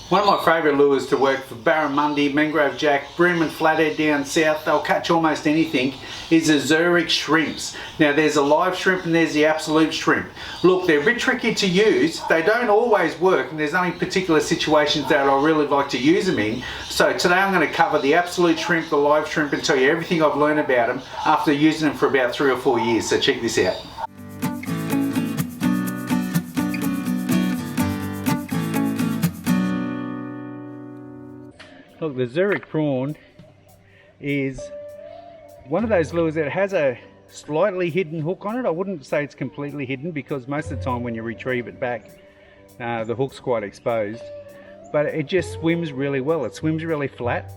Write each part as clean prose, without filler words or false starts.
One of my favourite lures to work for barramundi, mangrove jack, bream and flathead down south, they'll catch almost anything, is the ZEREK shrimps. Now there's a live shrimp and there's the absolute shrimp. Look, they're a bit tricky to use, they don't always work, and there's only particular situations that I really like to use them in. So today I'm going to cover the absolute shrimp, the live shrimp, and tell you everything I've learned about them after using them for about 3 or 4 years, so check this out. Look, the Zurich prawn is one of those lures that has a slightly hidden hook on it. I wouldn't say it's completely hidden because most of the time when you retrieve it back, the hook's quite exposed. But it just swims really well. It swims really flat.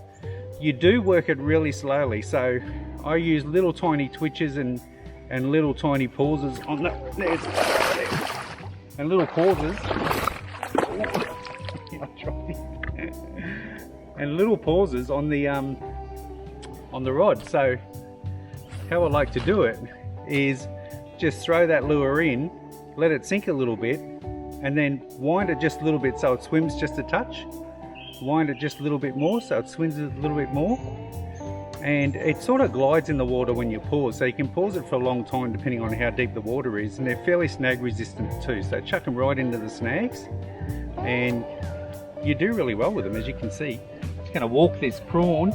You do work it really slowly, so I use little tiny twitches and little tiny pauses on the and little pauses. And little pauses on the rod. So how I like to do it is just throw that lure in, let it sink a little bit, and then wind it just a little bit so it swims just a touch. Wind it just a little bit more so it swims a little bit more, and it sort of glides in the water when you pause. So you can pause it for a long time depending on how deep the water is, and they're fairly snag resistant too. So chuck them right into the snags and you do really well with them, as you can see. I'm just going to walk this prawn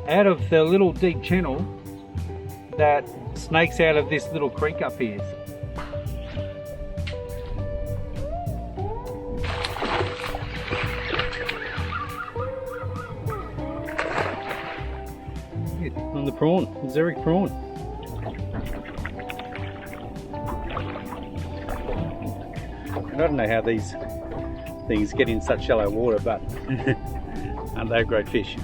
out of the little deep channel that snakes out of this little creek up here. On the prawn, the Zurich prawn. And I don't know how these things get in such shallow water, but aren't they a great fish?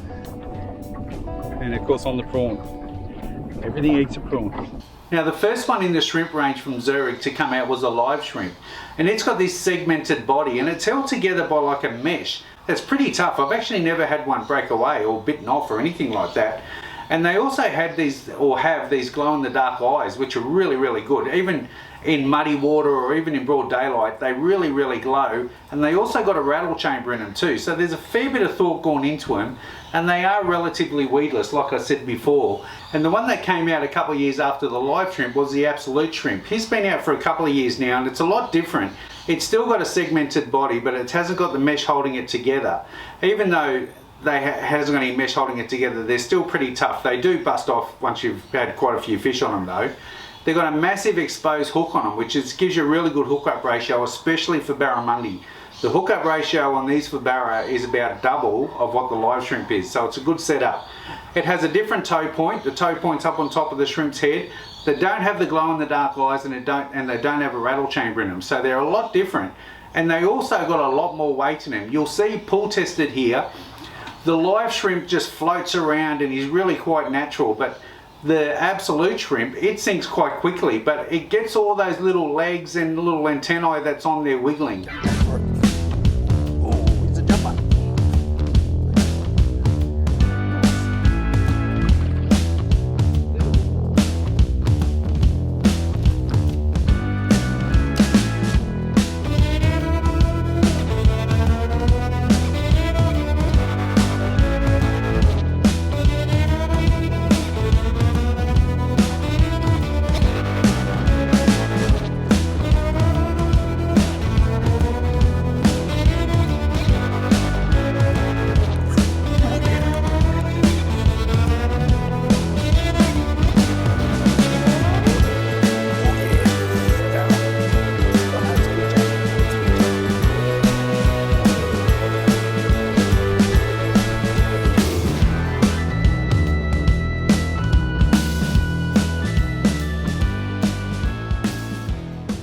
And of course on the prawn, everything eats a prawn. Now the first one in the shrimp range from Zurich to come out was a live shrimp, and it's got this segmented body and it's held together by like a mesh. That's pretty tough. I've actually never had one break away or bitten off or anything like that. And they also had these, or have these glow in the dark eyes, which are really, really good. Even in muddy water or even in broad daylight, they really, really glow. And they also got a rattle chamber in them too. So there's a fair bit of thought gone into them, and they are relatively weedless, like I said before. And the one that came out a couple of years after the live shrimp was the absolute shrimp. He's been out for a couple of years now, and it's a lot different. It's still got a segmented body, but it hasn't got the mesh holding it together. Even though hasn't got any mesh holding it together, they're still pretty tough. They do bust off once you've had quite a few fish on them though. They've got a massive exposed hook on them, which gives you a really good hookup ratio, especially for barramundi. The hookup ratio on these for barra is about double of what the live shrimp is, so it's a good setup. It has a different toe point. The toe point's up on top of the shrimp's head. They don't have the glow in the dark eyes, and they don't have a rattle chamber in them, so they're a lot different. And they also got a lot more weight in them. You'll see pull tested here. The live shrimp just floats around and is really quite natural, but the absolute shrimp, it sinks quite quickly, but it gets all those little legs and little antennae that's on there wiggling. Oh, it's a jumper.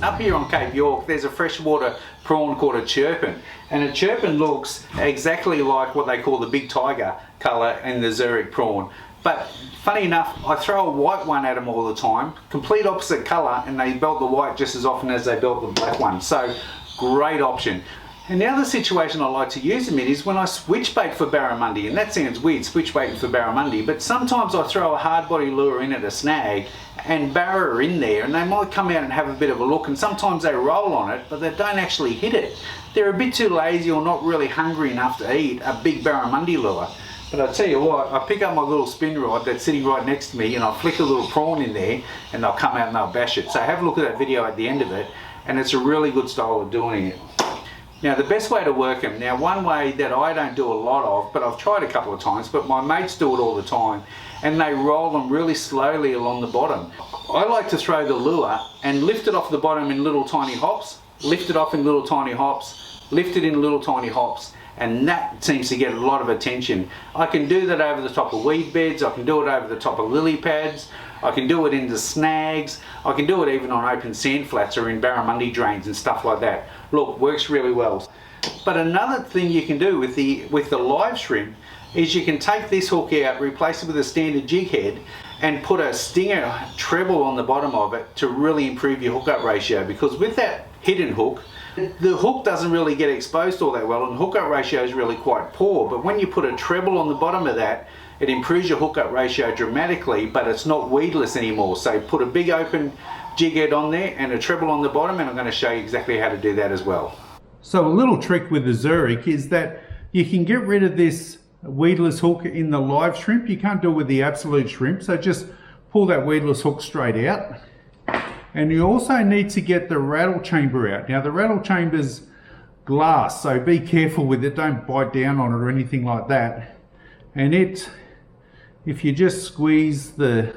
Up here on Cape York, there's a freshwater prawn called a chirpin, and a chirpin looks exactly like what they call the big tiger colour in the Zurich prawn. But funny enough, I throw a white one at them all the time, complete opposite colour, and they belt the white just as often as they belt the black one. So great option. And the other situation I like to use them in is when I switch bait for barramundi, and that sounds weird, switch baiting for barramundi, but sometimes I throw a hard body lure in at a snag and barra are in there, and they might come out and have a bit of a look, and sometimes they roll on it, but they don't actually hit it. They're a bit too lazy or not really hungry enough to eat a big barramundi lure. But I tell you what, I pick up my little spin rod that's sitting right next to me and I flick a little prawn in there and they'll come out and they'll bash it. So have a look at that video at the end of it, and it's a really good style of doing it. Now the best way to work them, now one way that I don't do a lot of, but I've tried a couple of times, but my mates do it all the time, and they roll them really slowly along the bottom. I like to throw the lure and lift it off the bottom in little tiny hops, lift it off in little tiny hops, lift it in little tiny hops, and that seems to get a lot of attention. I can do that over the top of weed beds, I can do it over the top of lily pads, I can do it into snags, I can do it even on open sand flats or in barramundi drains and stuff like that. Look, works really well. But another thing you can do with the live shrimp is you can take this hook out, replace it with a standard jig head, and put a stinger treble on the bottom of it to really improve your hookup ratio, because with that hidden hook, the hook doesn't really get exposed all that well and the hookup ratio is really quite poor. But when you put a treble on the bottom of that, it improves your hookup ratio dramatically, but it's not weedless anymore. So put a big open jig head on there and a treble on the bottom, and I'm going to show you exactly how to do that as well. So a little trick with the Zurich is that you can get rid of this weedless hook in the live shrimp. You can't do it with the absolute shrimp, so just pull that weedless hook straight out. And you also need to get the rattle chamber out. Now the rattle chamber's glass, so be careful with it, don't bite down on it or anything like that. And if you just squeeze the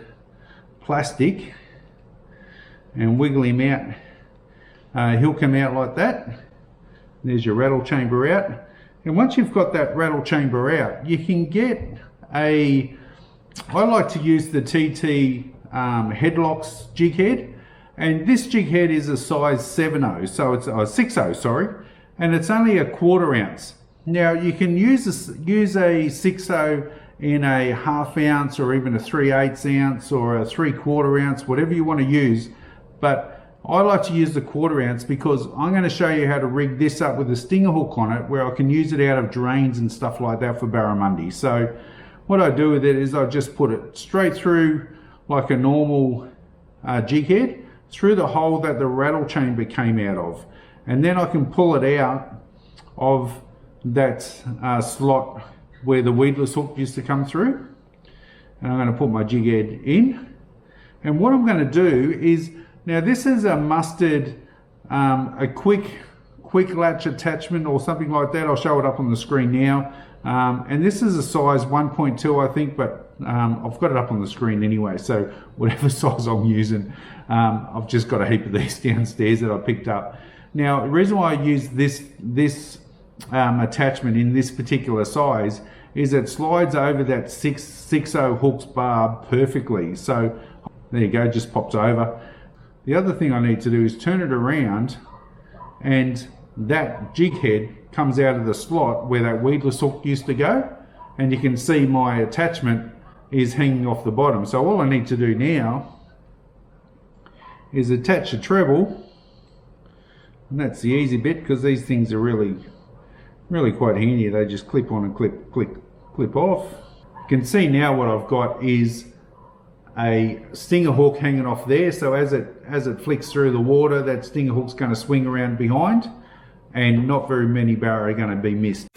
plastic and wiggle him out, he'll come out like that. There's your rattle chamber out. And once you've got that rattle chamber out, you can get I like to use the TT Headlocks jig head. And this jig head is a size 7/0, so it's 6/0, sorry, and it's only a 1/4 ounce. Now you can use a 6/0 in a 1/2 ounce or even a 3/8 ounce or a 3/4 ounce, whatever you want to use. But I like to use the 1/4 ounce because I'm going to show you how to rig this up with a stinger hook on it, where I can use it out of drains and stuff like that for barramundi. So what I do with it is I just put it straight through like a normal jig head, through the hole that the rattle chamber came out of, and then I can pull it out of that slot where the weedless hook used to come through, and I'm going to put my jig head in. And what I'm going to do is, now this is a mustard, a quick latch attachment or something like that. I'll show it up on the screen now, and this is a size 1.2 I think, but I've got it up on the screen anyway, so whatever size I'm using, I've just got a heap of these downstairs that I picked up. Now the reason why I use this attachment in this particular size is it slides over that 6/0 hook's barb perfectly. So there you go, just pops over. The other thing I need to do is turn it around, and that jig head comes out of the slot where that weedless hook used to go, and you can see my attachment is hanging off the bottom. So all I need to do now is attach a treble, and that's the easy bit because these things are really quite handy. They just clip on and clip off. You can see now what I've got is a stinger hook hanging off there, so as it flicks through the water, that stinger hook's going to swing around behind and not very many barra are going to be missed.